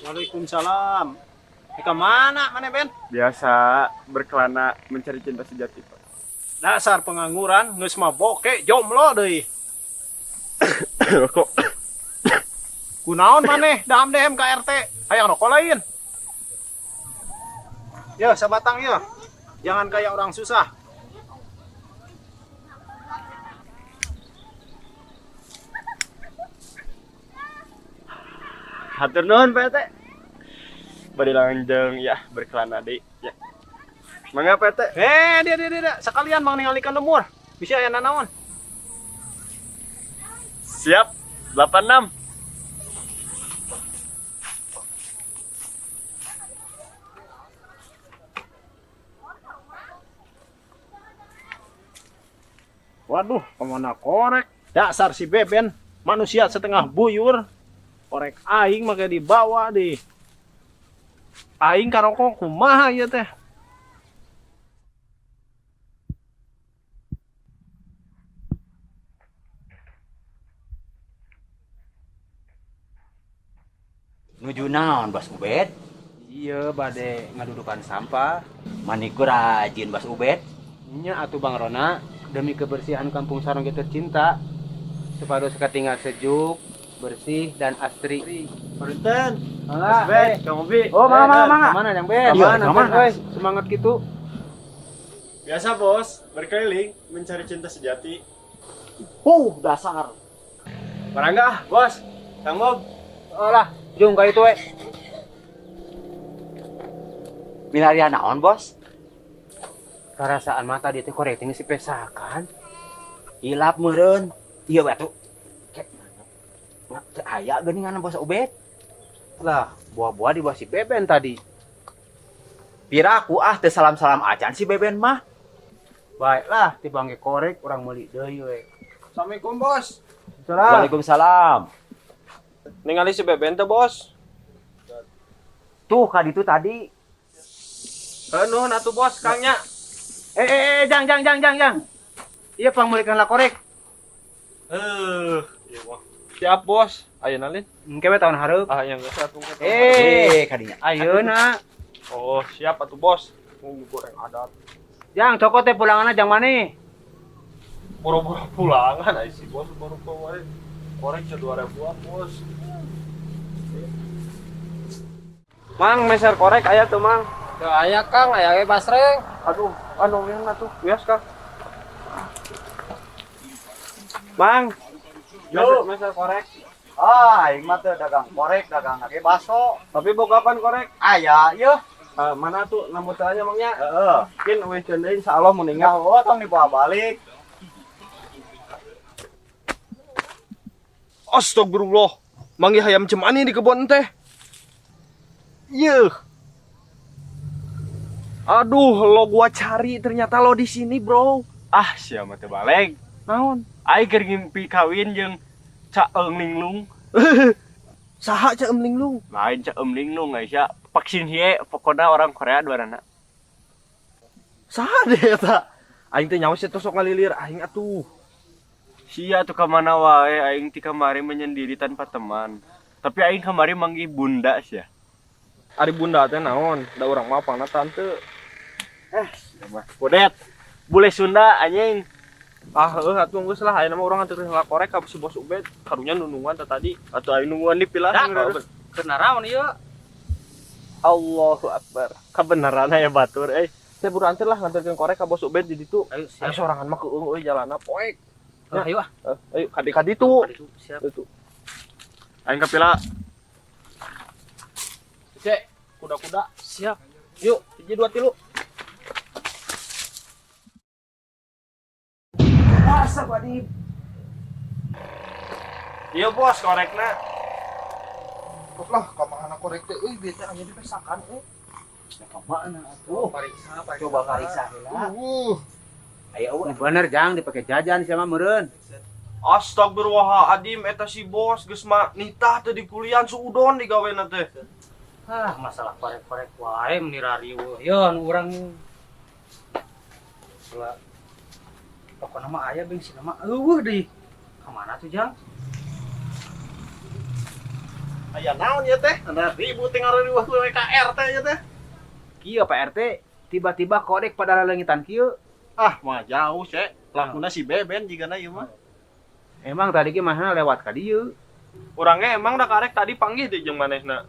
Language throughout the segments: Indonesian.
Waalaikumsalam. Kemana mana Ben? Biasa berkelana mencari cinta sejati, Pak. Dasar pengangguran, geus mah bokeh jomblo deui. Kok Kunaon maneh daham DM ka RT? Hayang rokok lain. Ya, sabatang ya. Jangan kayak orang susah. hatur nuhun, Pak Teh. Bade langjeng ya berkelana deui ya. Mangga, Pak Teh. Dia. Sekalian mang ningalikeun umur. Bisa aya nanaon? Siap. 86. Waduh, kemana korek? Dasar si Beben, manusia setengah buyur. Korek aing maka dibawa di. Aing karokok kumaha ieu teh? Nuju naon Bas Ubed? Iya, bade ngadudukan sampah. Maniku rajin Bas Ubed. Nya atuh Bang Rona, demi kebersihan kampung Sarongge tercinta. Supados katinggal sejuk, bersih dan asri. Punten. Mangga, Bet, Kang Obi. Oh, mangga. Mana yang Ben? Iya, Mana kemana? euy? Semangat gitu. Biasa, Bos, berkeliling mencari cinta sejati. Dasar. Barangga, Bos. Kang Bob. Lah, jung ka itu we. Milarian naon, Bos? Karasaan mata dia teh korek tinggi si pesakan. Hilap meureun. Ieu batu. Teu aya geuningan Bos Ubed. Lah, buah-buah di bawah si Beben tadi. Piraku teu salam-salam acan si Beben mah. Baiklah, tibangge korek orang meuli deui we. Assalamualaikum, Bos. Waalaikumsalam. Ningali si Beben teh, Bos. Tuh ka ditu tadi. Nuhun atuh, Bos, Kangnya. Jang. Iya pang meulikeun la korek. Iya, Bos. Siap, Bos. Ayeuna lin. Engke we tahun hareup. Yang geus atuh. Kadinya. Ayeuna. Oh, siap atuh, Bos. Mau goreng adat. Jang, cokot teh pulanganna jang maneh. Boro-boro pulangan aya si Bos baru kemarin. Korek 2.000-an, Bos. Mang, meser korek aya tuh, Mang. Teu aya Kang, aya ge basreng. Aduh, anu yang atuh. Bias, Kang. Mang. Meser korek. Aing mah teu dagang korek, dagang ge baso. Tapi bogapan korek. Aya, ieu. Mana tuh namun tanya Mangnya? Heeh. Mungkin euy ceun deui insyaallah mun ingat. Tong dibawa balik. Astagfirullah. Manggi hayam cemani di kebon teh. Yeuh. Aduh, lo gua cari ternyata lo di sini, Bro. Ah, sia mah teu baleg. Naon? Ai keur ngimpi kawin jeung Caeung Linglung. Saha Caeung Linglung? Lain Caeung Linglung, Aisyah. Vaksin hie, pokoknya orang Korea duarana. Saha deh eta? Aing teh nyawa situ sok ngalilir aing atuh. Sia tuh kemana wae, aing ti kamari menyendiri tanpa teman. Tapi aing kamari manggih bunda sia. Ari bunda teh naon? Da urang mah pangna tante. Mah Podet. Bule Sunda anjing. Atuh geus lah ayeuna mah urang atuh heula korek ka si Bos Ubed. Karunya nunungan teh tadi. Atuh aing nungguan di pilah. Kenaon ieu? Allahu Akbar. Kabenaran aya batur Saya buru antir lah nganterkeun korek ka Bos Ubed di ditu. Ayo, Ayo sorangan mah keueung euy jalanna poek. Ayo Ayo kadi tuh. Siap. Itu. Aing kapila. Cek, kuda-kuda. Siap. Yuk, 1 2 3. Masa Badi? Iya, Bos, korekna. Lah, kamana korek teh euy beta aya di pesakan Kamana atuh? Coba pariksa heula. Aya Bener Jang, dipake jajan sia mah meureun. Astagfirullahaladzim, eta si Bos geus mah nitah teh di kuliah suudon digawena teh. Masalah korek-korek wae menirari yeun urang. Heula. Pokona mah aya bensin mah eueuh deui. Ka mana tuh Jang? Aya naon ya teh? Anda ribut tinggal riweuh ku KRT ya teh. Kieu Pak RT, tiba-tiba korek pada lelengitan kieu. Ah, mah jauh cek. Lakuna si Beben jigana ieu mah. Emang tadi ge mahna lewat ka dieu. Urangnya emang da karek tadi panggih di jeung manehna.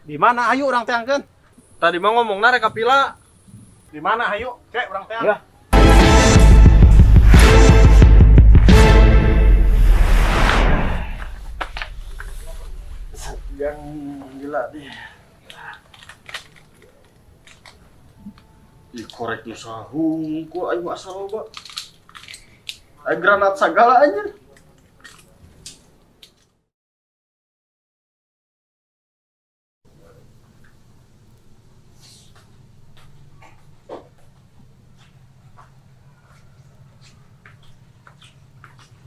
Di mana ayo urang teh angkeun? Tadi mah ngomongna rek kapila. Di mana ayo? Cek urang teh. Ya. Yang gila deh. Ih, korek nu sahung ku aing asal loba. Aya granat sagala aja.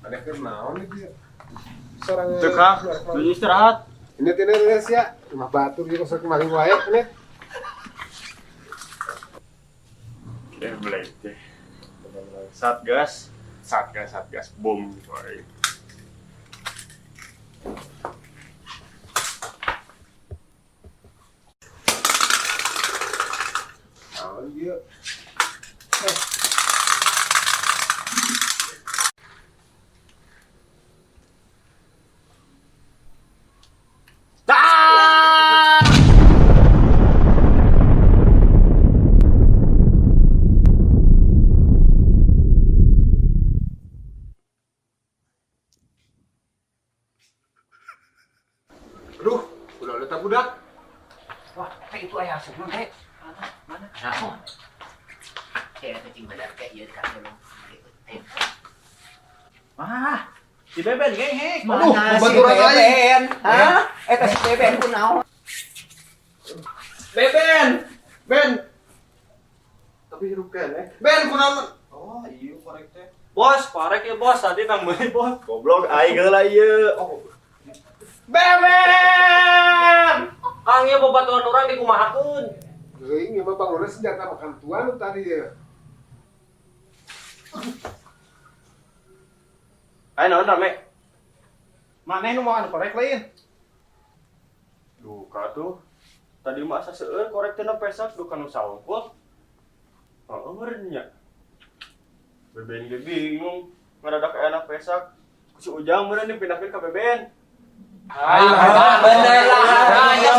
Ada kenaon nih dia. Sarang Teu Kang, geus istirahat. ini geus ya. Mah batur ieu sok kemarin wae nih. Blade teh. Satgas, bom. Woy. Naon dia? Aduh, udah letak budak. Wah, teh itu aya asupna teh. Mana? Kayak cing bedak kayak ieu kan belum. Ah, si Beben gehek. Aduh, Mana si pembantu orang lain. Beben? Hah? Eta si Beben kunaon? Beben. Ben. Tapi hirup keneh. Ben kunaon? Oh, iya korek teh. Bos, parek ya bos, tadi nang meuli bos. Goblok aing heula ieu. Oh. Beben! Kang ieu babaturan urang dikumahakeun. Geuing ieu mah bangunan senjata makan tuan tadi ya. Ayo naon rame? Maneh nu mau anu korek lain? Duh, tuh. Tadi mah asa seueur korek teh na pesak duh kanu saungkul. Heeh nya. Beben ge bingung, ngadadak enak pesak. Si Ujang meureun dipindahkeun ka Beben. Ayo, bener lah. Ayo,